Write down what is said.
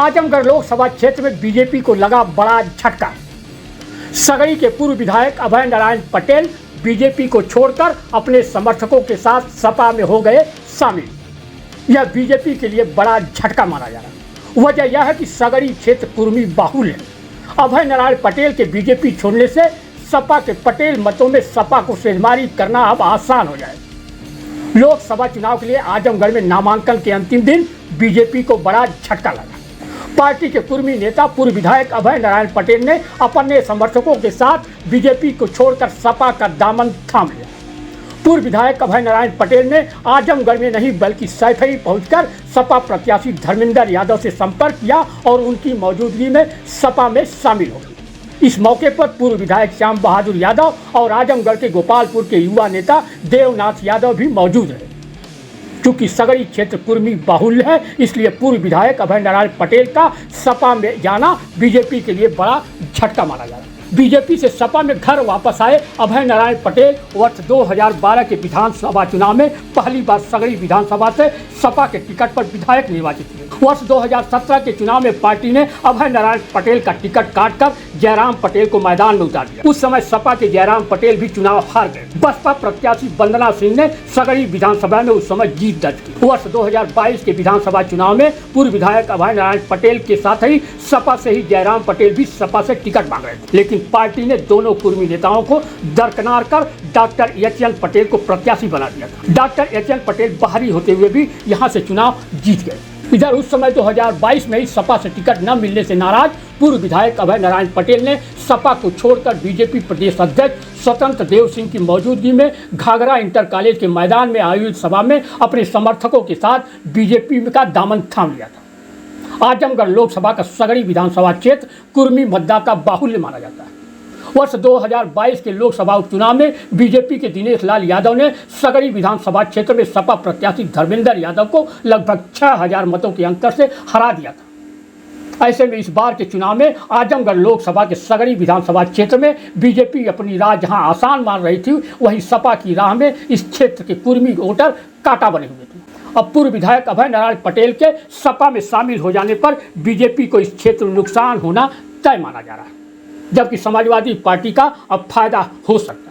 आजमगढ़ लोकसभा क्षेत्र में बीजेपी को लगा बड़ा झटका। सगड़ी के पूर्व विधायक अभय नारायण पटेल बीजेपी को छोड़कर अपने समर्थकों के साथ सपा में हो गए शामिल। यह बीजेपी के लिए बड़ा झटका माना जा रहा है। वजह यह है कि सगड़ी क्षेत्र कुर्मी बाहुल्य है। अभय नारायण पटेल के बीजेपी छोड़ने से सपा के पटेल मतों में सपा को सेंधमारी करना अब आसान हो जाए। लोकसभा चुनाव के लिए आजमगढ़ में नामांकन के अंतिम दिन बीजेपी को बड़ा झटका लगा। पार्टी के कुर्मी नेता पूर्व विधायक अभय नारायण पटेल ने अपने समर्थकों के साथ बीजेपी को छोड़कर सपा का दामन थाम लिया। पूर्व विधायक अभय नारायण पटेल ने आजमगढ़ में नहीं बल्कि सैफई पहुंचकर सपा प्रत्याशी धर्मेंद्र यादव से संपर्क किया और उनकी मौजूदगी में सपा में शामिल हो गए। इस मौके पर पूर्व विधायक श्याम बहादुर यादव और आजमगढ़ के गोपालपुर के युवा नेता देवनाथ यादव भी मौजूद रहे। चूंकि सगड़ी क्षेत्र कुर्मी बाहुल्य है, इसलिए पूर्व विधायक अभय नारायण पटेल का सपा में जाना बीजेपी के लिए बड़ा झटका माना जा रहा है। बीजेपी से सपा में घर वापस आए अभय नारायण पटेल वर्ष 2012 के विधानसभा चुनाव में पहली बार सगड़ी विधानसभा से सपा के टिकट पर विधायक निर्वाचित हुए। वर्ष 2017 के चुनाव में पार्टी ने अभय नारायण पटेल का टिकट काटकर जयराम पटेल को मैदान में उतार दिया। उस समय सपा के जयराम पटेल भी चुनाव हार गए। बसपा प्रत्याशी वंदना सिंह ने सगड़ी विधानसभा में उस समय जीत दर्ज की। वर्ष 2022 के विधानसभा चुनाव में पूर्व विधायक अभय नारायण पटेल के साथ ही सपा से ही जयराम पटेल भी सपा से टिकट मांग रहे थे, लेकिन पार्टी ने दोनों कुर्मी नेताओं को दरकिनार कर डॉक्टर एच.एन. पटेल को प्रत्याशी बना दिया था। Doctor H.N.. पटेल बाहरी होते हुए भी यहां से चुनाव जीत गए। इधर उस समय 2022 में ही सपा से टिकट न मिलने से नाराज पूर्व विधायक अभय नारायण पटेल ने सपा को छोड़कर बीजेपी प्रदेश अध्यक्ष स्वतंत्र देव सिंह की मौजूदगी में घाघरा इंटर कॉलेज के मैदान में आयोजित सभा में अपने समर्थकों के साथ बीजेपी का दामन थाम लिया था। आजमगढ़ लोकसभा का सगड़ी विधानसभा क्षेत्र कुर्मी मतदाता बाहुल्य माना जाता है। वर्ष 2022 के लोकसभा उपचुनाव में बीजेपी के दिनेश लाल यादव ने सगड़ी विधानसभा क्षेत्र में सपा प्रत्याशी धर्मेंद्र यादव को लगभग 6000 मतों के अंतर से हरा दिया था। ऐसे में इस बार के चुनाव में आजमगढ़ लोकसभा के सगड़ी विधानसभा क्षेत्र में बीजेपी अपनी राह जहां आसान मान रही थी, वहीं सपा की राह में इस क्षेत्र के कुर्मी वोटर कांटा बने हुए थे। अब पूर्व विधायक अभय नारायण पटेल के सपा में शामिल हो जाने पर बीजेपी को इस क्षेत्र में नुकसान होना तय माना जा रहा है, जबकि समाजवादी पार्टी का अब फायदा हो सकता है।